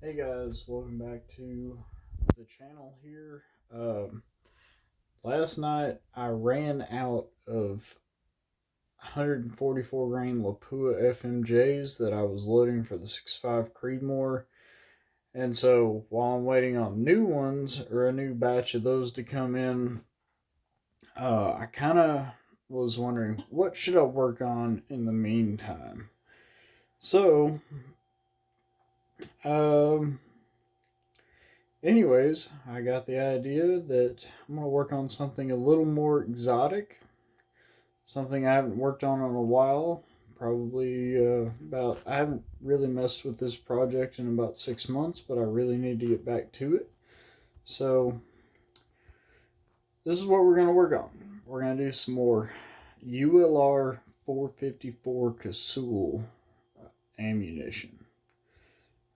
Hey guys, welcome back to the channel here. Last night I ran out of 144 grain Lapua FMJs that I was loading for the 6.5 Creedmoor. And so while I'm waiting on new ones or a new batch of those to come in, I kind of was wondering what should I work on in the meantime. So, um, anyways, I got the idea that I'm going to work on something a little more exotic. Something I haven't worked on in a while. Probably I haven't really messed with this project in about 6 months, but I really need to get back to it. So, this is what we're going to work on. We're going to do some more ULR 454 Casull ammunition.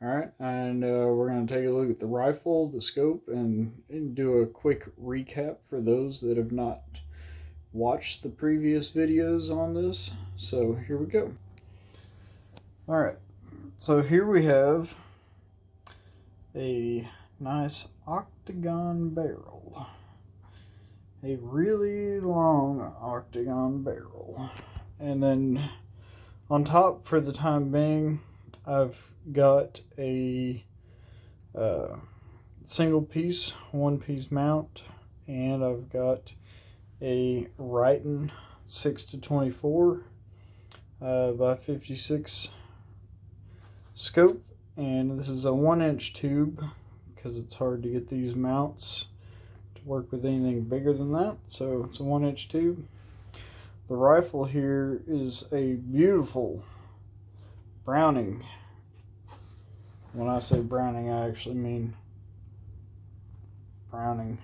Alright, and we're going to take a look at the rifle, the scope, and do a quick recap for those that have not watched the previous videos on this. So here we go. Alright, so here we have a nice octagon barrel. A really long octagon barrel. And then on top, for the time being, I've got a single piece, one piece mount, and I've got a Riton 6-24 by 56 scope, and this is a 1-inch tube because it's hard to get these mounts to work with anything bigger than that, so it's a 1-inch tube. The rifle here is a beautiful Browning. When I say Browning, I actually mean Browning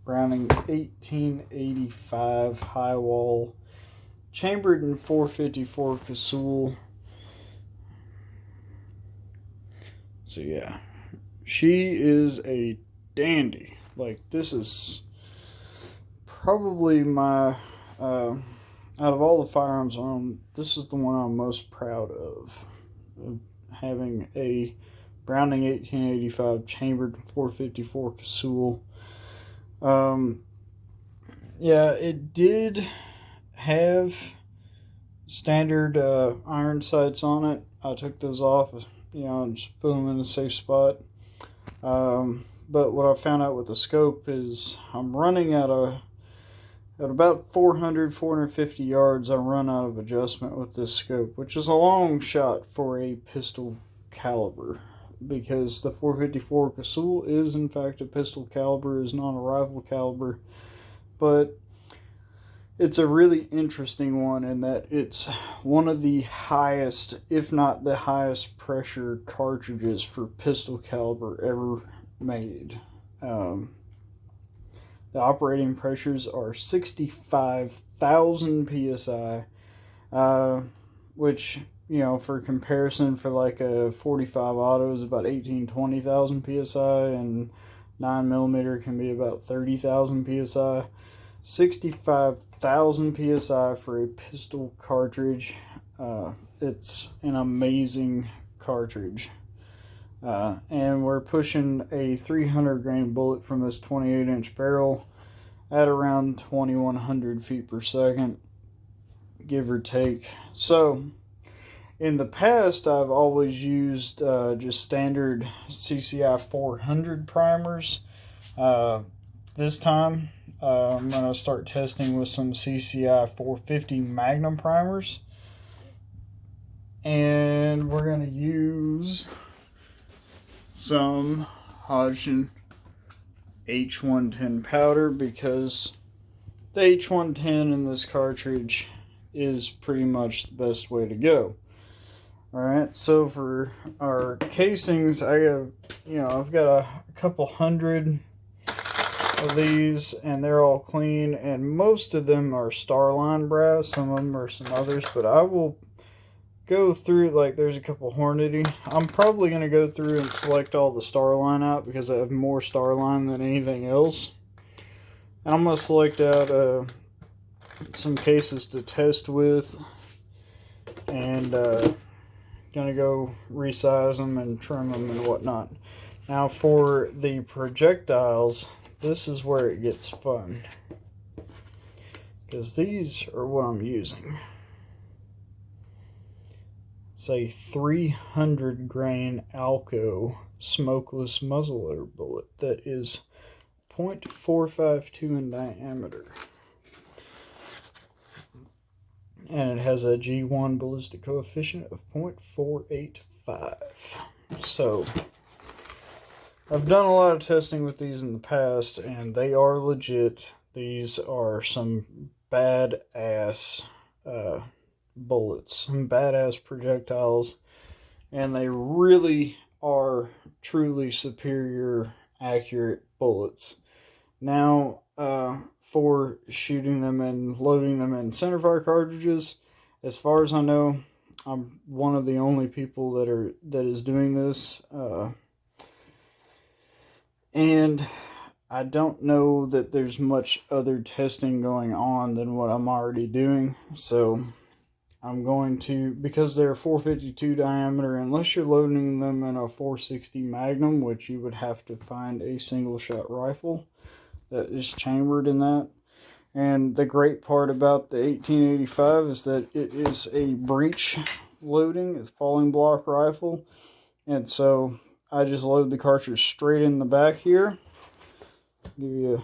1885 high wall, chambered in 454 Casull. So yeah, she is a dandy. Like, this is probably my out of all the firearms on, this is the one I'm most proud of having a Browning 1885 chambered 454 Casull. Yeah, it did have standard iron sights on it. I took those off, and just put them in a safe spot. But what I found out with the scope is I'm running at about 450 yards. I run out of adjustment with this scope, which is a long shot for a pistol caliber, because the 454 Casull is in fact a pistol caliber, is not a rifle caliber. But it's a really interesting one in that it's one of the highest, if not the highest pressure cartridges for pistol caliber ever made. The operating pressures are 65,000 psi, which, for comparison, for like a 45 auto is about 20,000 psi, and 9mm can be about 30,000 psi. 65,000 psi for a pistol cartridge. It's an amazing cartridge. And we're pushing a 300 grain bullet from this 28-inch barrel at around 2100 feet per second, give or take. So in the past, I've always used just standard CCI 400 primers. This time I'm going to start testing with some CCI 450 Magnum primers, and we're going to use some Hodgson H110 powder, because the H110 in this cartridge is pretty much the best way to go. Alright, so for our casings, I've got a couple hundred of these, and they're all clean, and most of them are Starline brass. Some of them are some others, but I will go through, like, there's a couple Hornady. I'm probably going to go through and select all the Starline out, because I have more Starline than anything else. And I'm going to select out some cases to test with, and gonna go resize them and trim them and whatnot. Now for the projectiles, this is where it gets fun, because these are what I'm using. It's a 300 grain Alco smokeless muzzleloader bullet that is 0.452 in diameter. And it has a G1 ballistic coefficient of 0.485. So I've done a lot of testing with these in the past, and they are legit. These are some badass bullets, some badass projectiles, and they really are truly superior, accurate bullets. Now, for shooting them and loading them in centerfire cartridges, as far as I know, I'm one of the only people that is doing this, and I don't know that there's much other testing going on than what I'm already doing. So I'm going to, because they're 452 diameter, unless you're loading them in a 460 Magnum, which you would have to find a single shot rifle that is chambered in that. And the great part about the 1885 is that it is a breech loading, it's falling block rifle. And so I just load the cartridge straight in the back here. Give you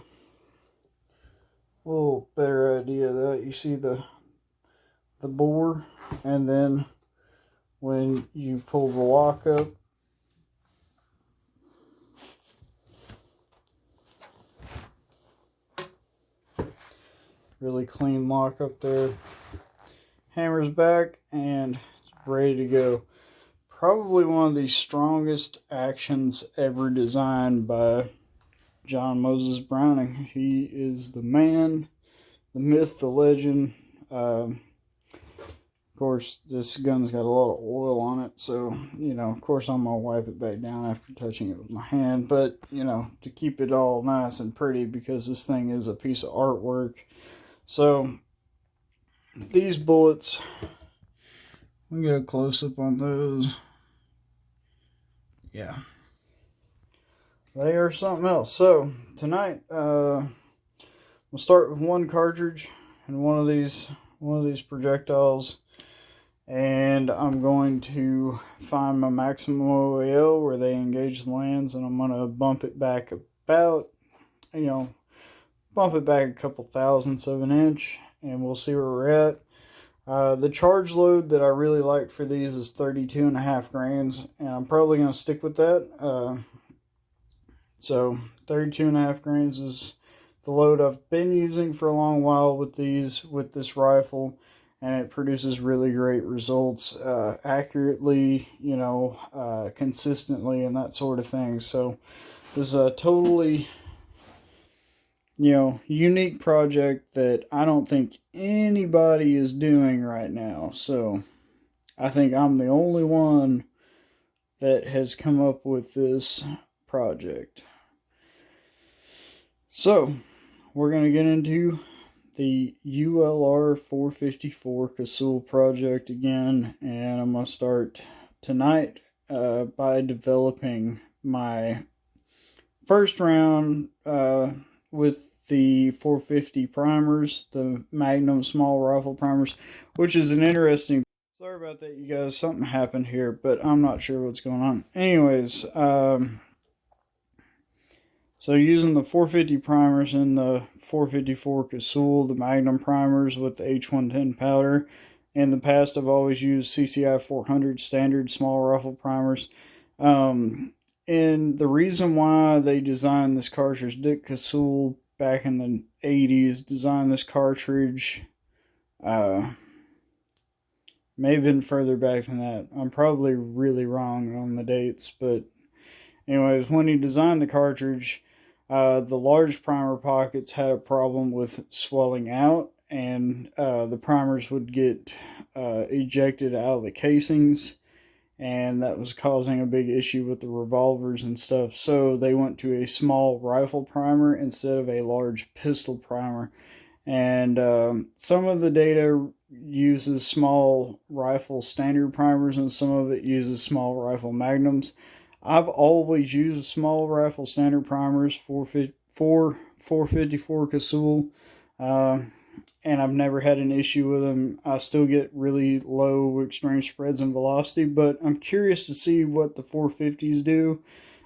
a little better idea of that. You see the bore, and then when you pull the lock up, really clean lock up there, hammers back, and it's ready to go. Probably one of the strongest actions ever designed by John Moses Browning. He is the man, the myth, the legend. Of course, this gun's got a lot of oil on it, so, you know, of course I'm going to wipe it back down after touching it with my hand, but, you know, to keep it all nice and pretty, because this thing is a piece of artwork. So, these bullets, let me get a close-up on those. Yeah. They are something else. So, tonight, we'll start with one cartridge and one of these projectiles. And I'm going to find my maximum OAL where they engage the lands, and I'm going to bump it back about, you know, bump it back a couple thousandths of an inch, and we'll see where we're at. The charge load that I really like for these is 32.5 grains, and I'm probably going to stick with that. So 32.5 grains is the load I've been using for a long while with this rifle, and it produces really great results, accurately, you know, consistently, and that sort of thing. So this is a totally, you know, unique project that I don't think anybody is doing right now. So I think I'm the only one that has come up with this project. So we're going to get into the ULR 454 Casull project again, and I'm going to start tonight by developing my first round with the 450 primers, the Magnum small rifle primers, which is an interesting... Sorry about that, you guys. Something happened here, but I'm not sure what's going on. Anyways, so using the 450 primers and the 454 Casull, the Magnum primers with the H110 powder. In the past, I've always used CCI 400 standard small rifle primers. And the reason why they designed this cartridge, Dick Casull back in the 80s designed this cartridge, may have been further back than that. I'm probably really wrong on the dates, but anyways, when he designed the cartridge, the large primer pockets had a problem with swelling out, and the primers would get ejected out of the casings, and that was causing a big issue with the revolvers and stuff. So they went to a small rifle primer instead of a large pistol primer, And some of the data uses small rifle standard primers, and some of it uses small rifle magnums. I've always used small rifle standard primers for 454 Casull, uh, and I've never had an issue with them. I still get really low extreme spreads and velocity, but I'm curious to see what the 450s do.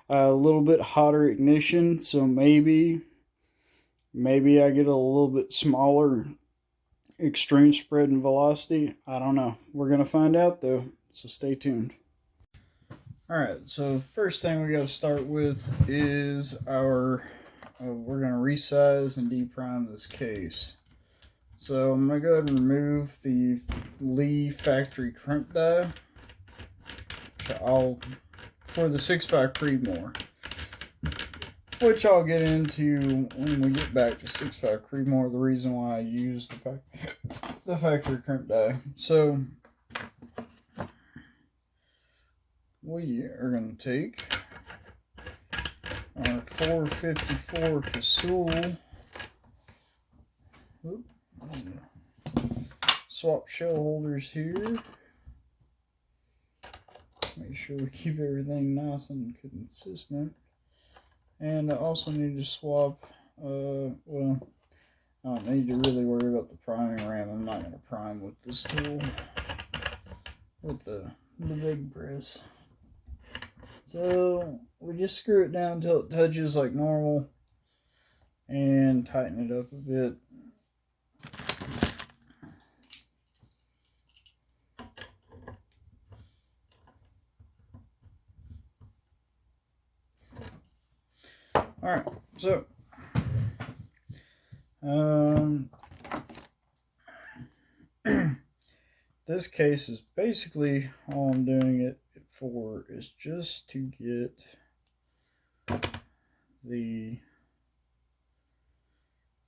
A little bit hotter ignition, so maybe I get a little bit smaller extreme spread and velocity. I don't know. We're going to find out though, so stay tuned. Alright, so first thing we got to start with is we're going to resize and deprime this case. So I'm going to go ahead and remove the Lee factory crimp die for the 6.5 Creedmoor, which I'll get into when we get back to 6.5 Creedmoor, the reason why I use the factory crimp die. So we are going to take our 454 Casull. Swap shell holders here. Make sure we keep everything nice and consistent. And I also need to swap, well, I don't need to really worry about the priming ram. I'm not going to prime with this tool, with the big press. So we just screw it down until it touches like normal and tighten it up a bit. Alright, so this case is basically all I'm doing it for is just to get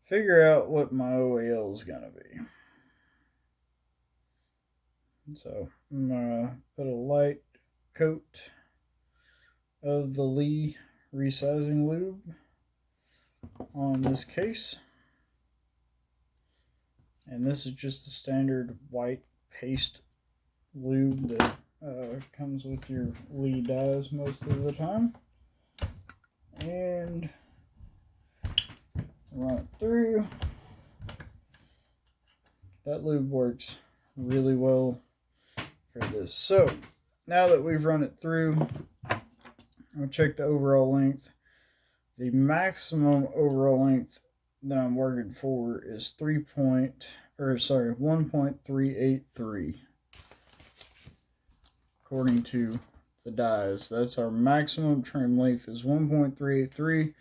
figure out what my OAL is gonna be. So I'm gonna put a light coat of the Lee resizing lube on this case, and this is just the standard white paste lube that comes with your Lee dies most of the time, and run it through. That lube works really well for this. So now that we've run it through, I'll check the overall length. The maximum overall length that I'm working for is 1.383 according to the dies. That's our maximum trim length is 1.383,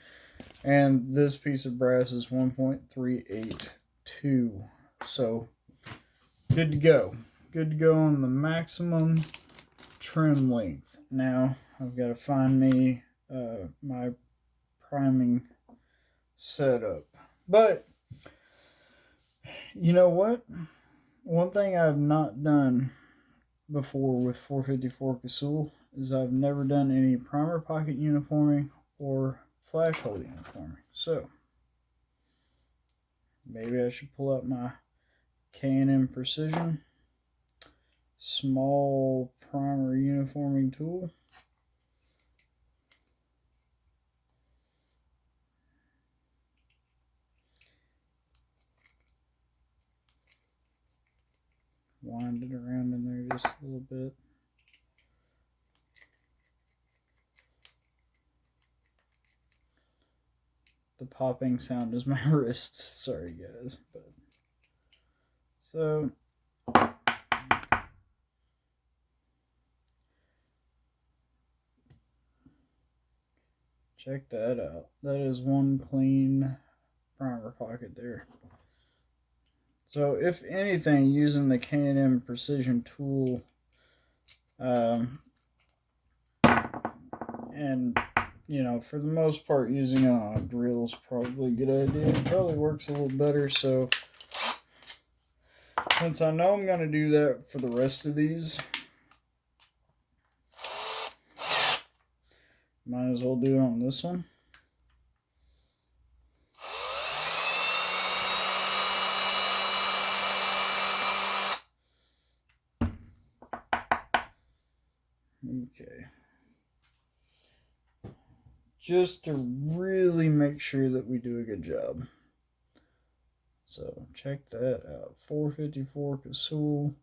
and this piece of brass is 1.382. So good to go. Good to go on the maximum trim length. Now I've got to find me my priming setup. But you know what? One thing I've not done before with 454 Casull is I've never done any primer pocket uniforming or flash hole uniforming. So maybe I should pull out my K&M Precision small primer uniforming tool. Wind it around in there just a little bit. The popping sound is my wrist. Sorry guys. But so check that out. That is one clean primer pocket there. So if anything, using the K&M Precision tool and you know, for the most part, using it on a drill is probably a good idea. It probably works a little better. So since I know I'm going to do that for the rest of these, might as well do it on this one. just to really make sure that we do a good job. So check that out. 454 Casull,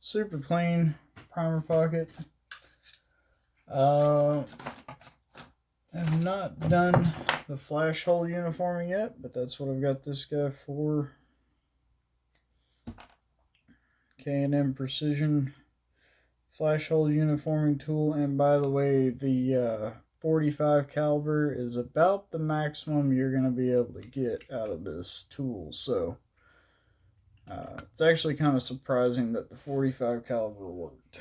super clean primer pocket. I've not done the flash hole uniforming yet, but that's what I've got this guy for. K&M Precision flash hole uniforming tool. And by the way, the 45 caliber is about the maximum you're going to be able to get out of this tool. So it's actually kind of surprising that the 45 caliber worked.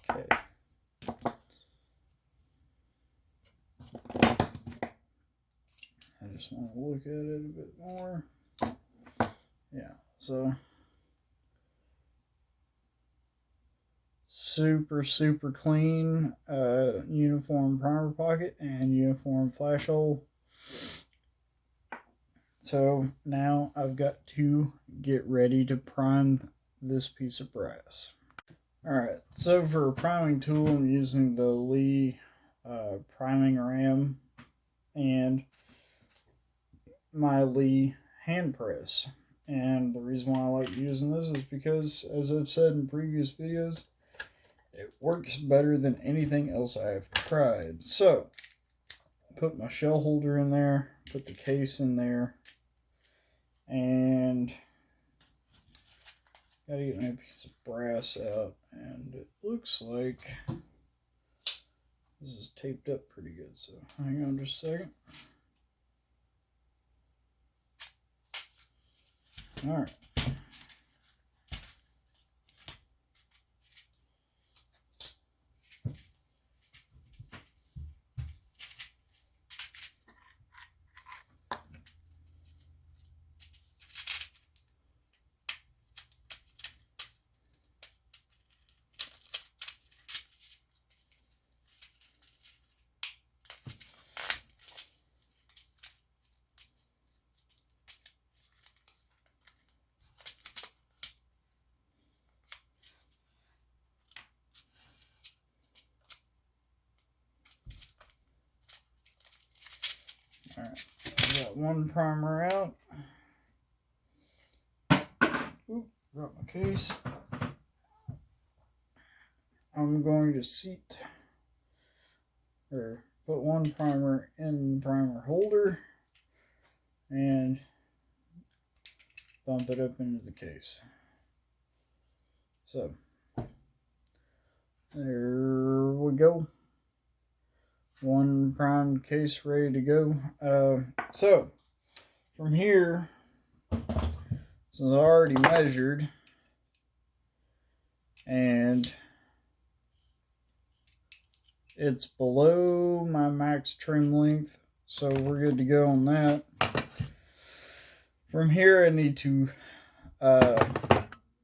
Okay. I just want to look at it a bit more. Yeah, so super clean uniform primer pocket and uniform flash hole. So now I've got to get ready to prime this piece of brass. Alright, so for a priming tool, I'm using the Lee priming ram and my Lee hand press. And the reason why I like using this is because, as I've said in previous videos, it works better than anything else I have tried. So, put my shell holder in there, put the case in there, and gotta get my piece of brass out. And it looks like this is taped up pretty good, so hang on just a second. Alright. Alright, I got one primer out. Oop, dropped my case. I'm going to seat or put one primer in the primer holder and bump it up into the case. So there we go. One primed case ready to go. So from here, since I already measured and it's below my max trim length, so we're good to go on that. From here, I need to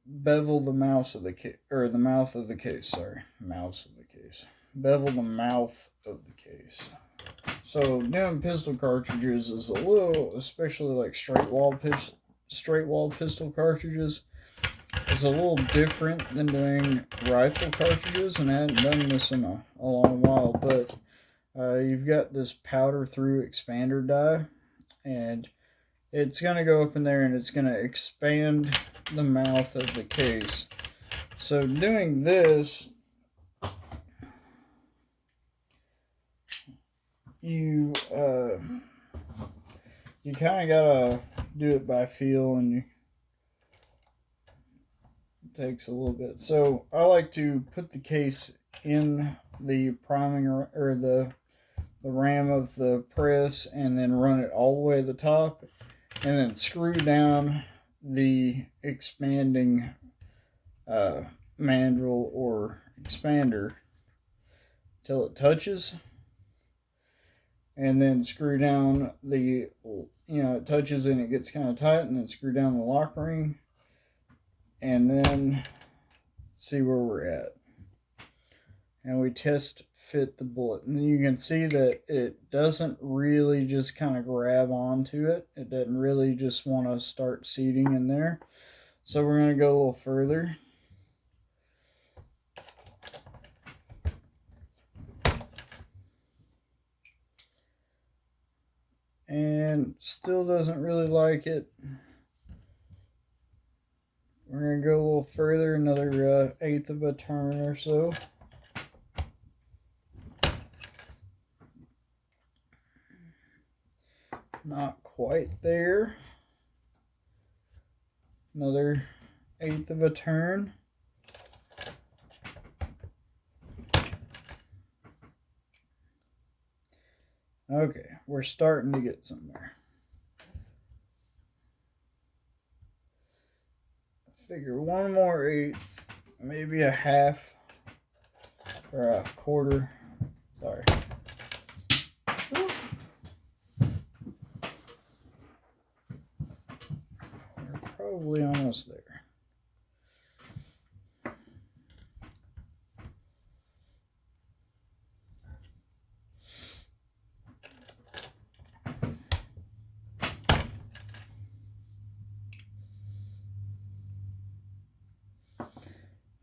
bevel the mouth of the case, or the mouth of the case. Sorry, mouse of the case. Bevel the mouth of the case. So doing pistol cartridges is a little, especially like straight wall pistol cartridges, it's a little different than doing rifle cartridges, and I hadn't done this in a long while. But you've got this powder through expander die, and it's going to go up in there and it's going to expand the mouth of the case. So doing this, you kind of got to do it by feel, and it takes a little bit. So I like to put the case in the priming or the ram of the press and then run it all the way to the top, and then screw down the expanding mandrel or expander till it touches, and then screw down the, it touches and it gets kind of tight, and then screw down the lock ring, and then see where we're at. And we test fit the bullet. And you can see that it doesn't really just kind of grab onto it. It doesn't really just want to start seating in there. So we're going to go a little further. And still doesn't really like it. We're going to go a little further, another eighth of a turn or so. Not quite there. Another eighth of a turn. Okay, we're starting to get somewhere. Figure one more eighth, maybe a half or a quarter. Sorry. We're probably almost there.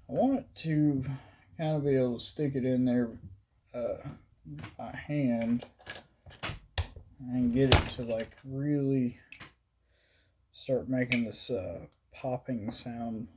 I want it to kind of be able to stick it in there by hand and get it to like really start making this popping sound.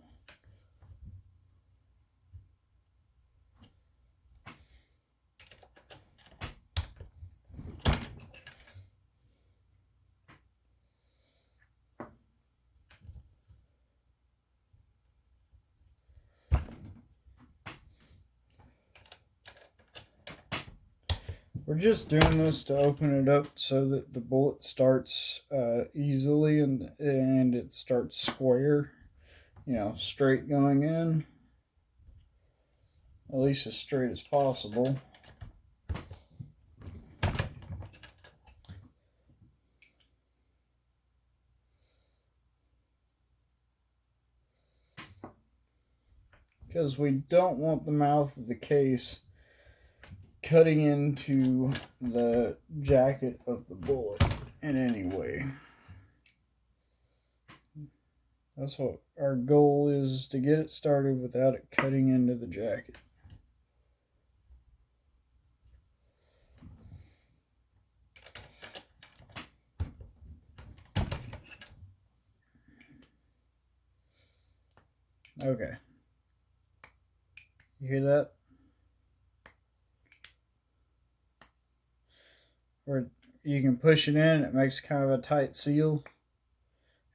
We're just doing this to open it up so that the bullet starts easily and it starts square, you know, straight going in, at least as straight as possible. Because we don't want the mouth of the case cutting into the jacket of the bullet in any way. That's what our goal is, to get it started without it cutting into the jacket. Okay. You hear that? Or you can push it in, it makes kind of a tight seal,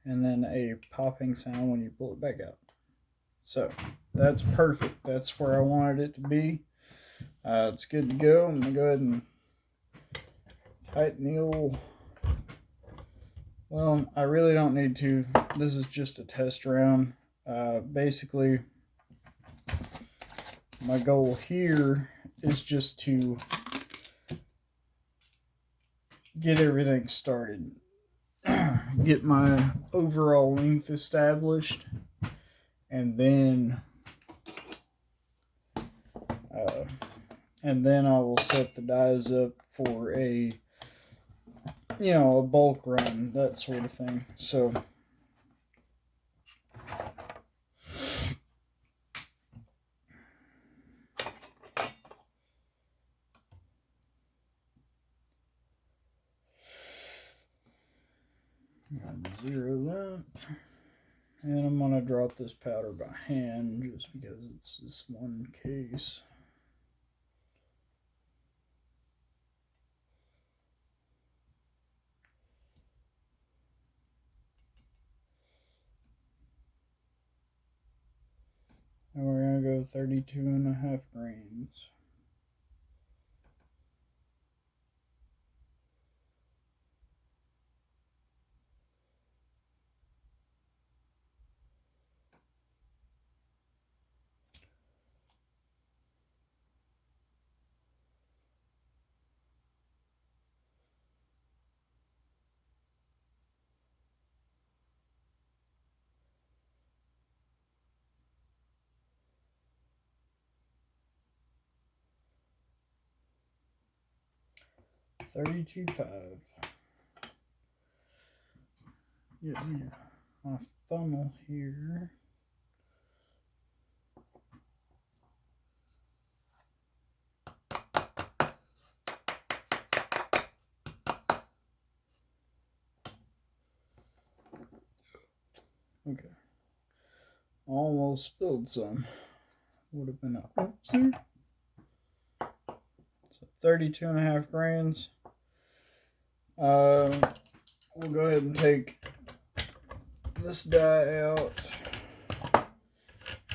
and then a popping sound when you pull it back out. So that's perfect. That's where I wanted it to be. It's good to go. I'm going to go ahead and tighten the old... Well, I really don't need to. This is just a test round. Basically, my goal here is just to get everything started. Get my overall length established, and then I will set the dies up for a, you know, a bulk run, that sort of thing. So zero that, and I'm gonna drop this powder by hand just because it's this one case. And we're going to go 32.5 grains. 32.5. Yeah, my funnel here. Okay. Almost spilled some. Would have been a oopsie. So 32.5 grains. We'll go ahead and take this die out,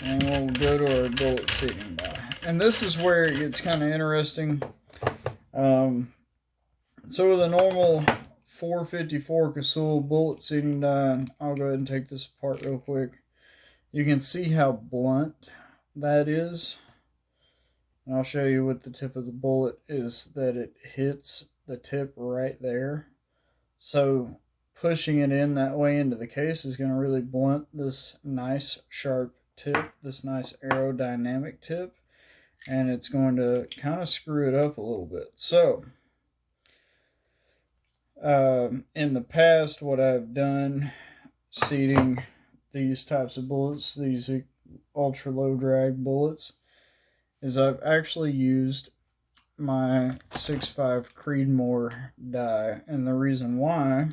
and we'll go to our bullet seating die. And this is where it gets kind of interesting. So with a normal 454 Casull bullet seating die, I'll go ahead and take this apart real quick. You can see how blunt that is. And I'll show you with the tip of the bullet is that it hits the tip right there. So pushing it in that way into the case is going to really blunt this nice sharp tip, this nice aerodynamic tip, and it's going to kind of screw it up a little bit. So in the past, what I've done seating these types of bullets, these ultra low drag bullets, is I've actually used my 6.5 Creedmoor die, and the reason why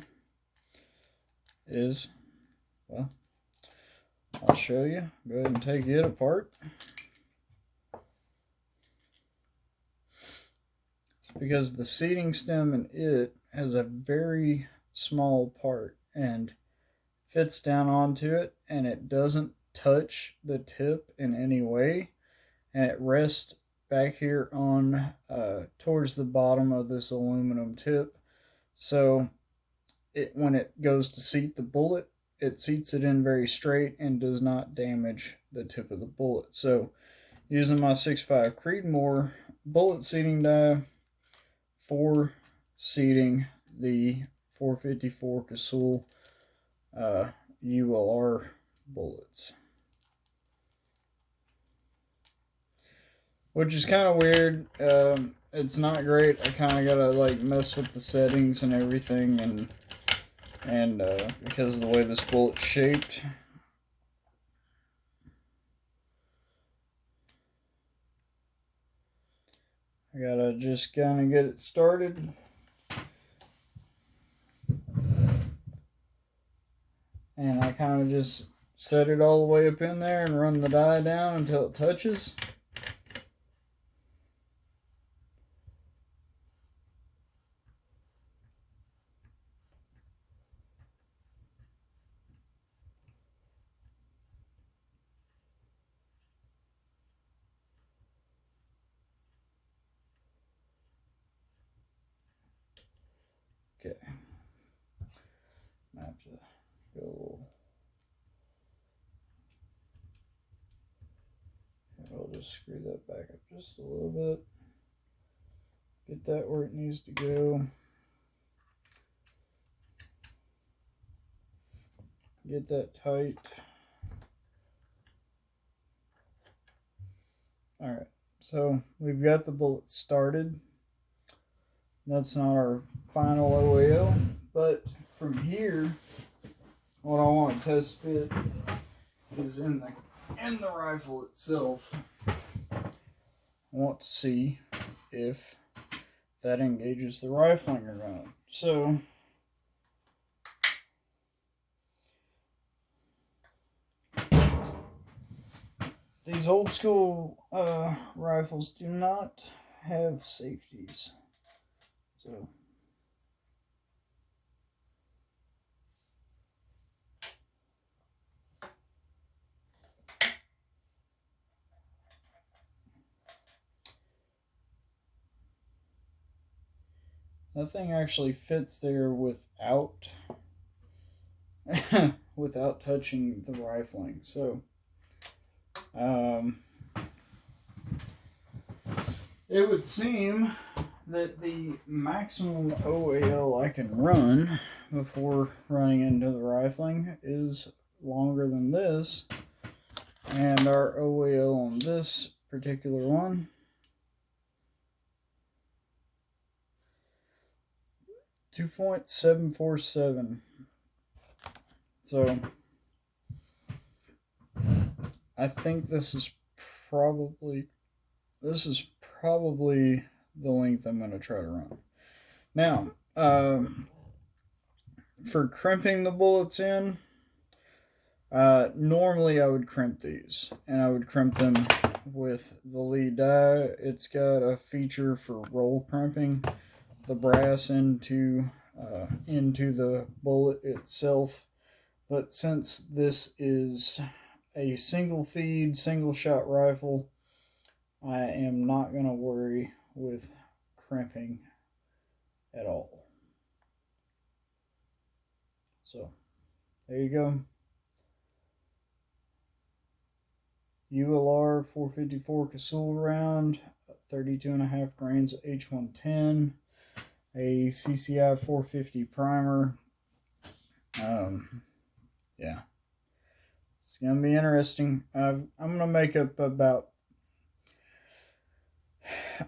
is, well, I'll show you. Go ahead and take it apart. It's because the seating stem in it has a very small part and fits down onto it, and it doesn't touch the tip in any way, and it rests back here on towards the bottom of this aluminum tip. So when it goes to seat the bullet, it seats it in very straight and does not damage the tip of the bullet. So using my 6.5 Creedmoor bullet seating die for seating the 454 Casull ULR bullets. Which is kind of weird. It's not great. I kind of gotta like mess with the settings and everything, and because of the way this bullet's shaped. I gotta just kind of get it started. And I kind of just set it all the way up in there and run the die down until it touches. Okay. I have to go. I'll just screw that back up just a little bit. Get that where it needs to go. Get that tight. Alright, so we've got the bullet started. That's not our final OAL, but from here, what I want to test fit is in the rifle itself. I want to see if that engages the rifling or not. So these old school rifles do not have safeties. So that thing actually fits there without without touching the rifling. So it would seem that the maximum OAL I can run before running into the rifling is longer than this, and our OAL on this particular one 2.747. So I think probably this is probably the length I'm going to try to run. Now, for crimping the bullets in, normally I would crimp these, and I would crimp them with the lead die. It's got a feature for roll crimping the brass into the bullet itself. But since this is a single feed, single shot rifle, I am not going to worry with crimping at all. So, there you go. ULR 454 Casull round, 32.5 grains of H110, a CCI 450 primer. Yeah, it's gonna be interesting. I'm gonna make up about,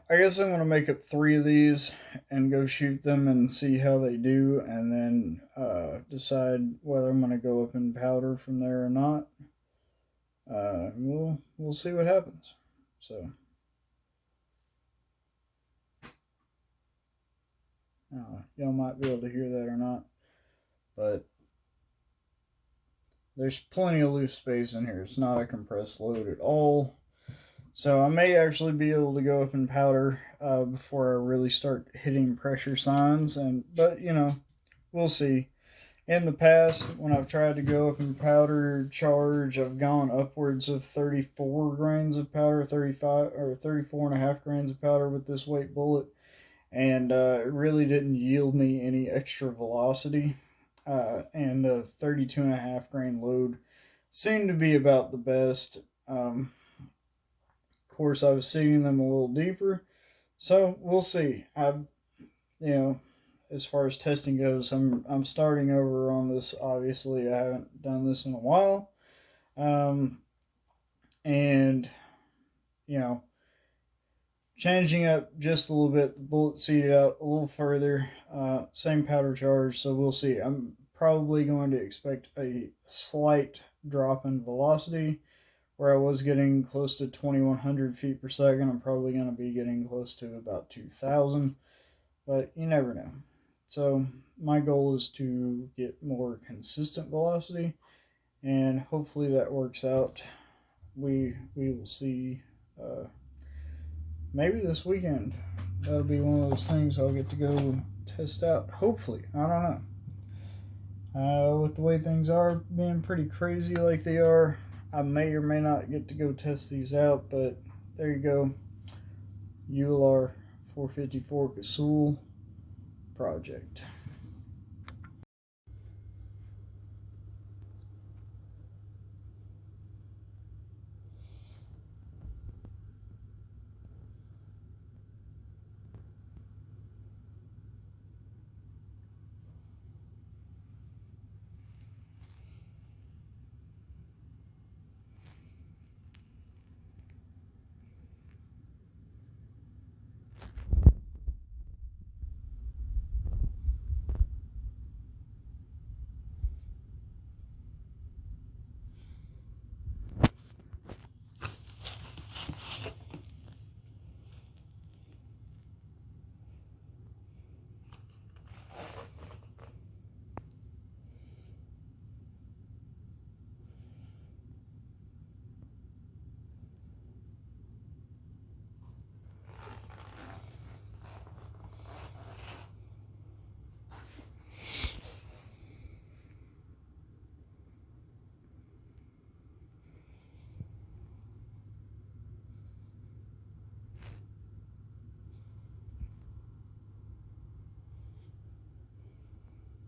I guess I'm gonna make up 3 of these and go shoot them and see how they do, and then decide whether I'm gonna go up in powder from there or not. We'll see what happens. So, y'all might be able to hear that or not, but there's plenty of loose space in here. It's not a compressed load at all. So I may actually be able to go up in powder before I really start hitting pressure signs. But we'll see. In the past, when I've tried to go up in powder charge, I've gone upwards of 34 grains of powder, 35 or 34.5 grains of powder with this weight bullet, and it really didn't yield me any extra velocity. And the 32.5 grain load seemed to be about the best. Of course, I was seeing them a little deeper, so we'll see. As far as testing goes, I'm starting over on this. Obviously, I haven't done this in a while, and changing up just a little bit. The bullet seated out a little further. Same powder charge, so we'll see. I'm probably going to expect a slight drop in velocity. Where I was getting close to 2,100 feet per second, I'm probably going to be getting close to about 2,000. But you never know. So my goal is to get more consistent velocity, and hopefully that works out. We will see. Maybe this weekend. That'll be one of those things I'll get to go test out. Hopefully, I don't know. With the way things are being pretty crazy like they are, I may or may not get to go test these out. But there you go. ULR 454 Casull Project.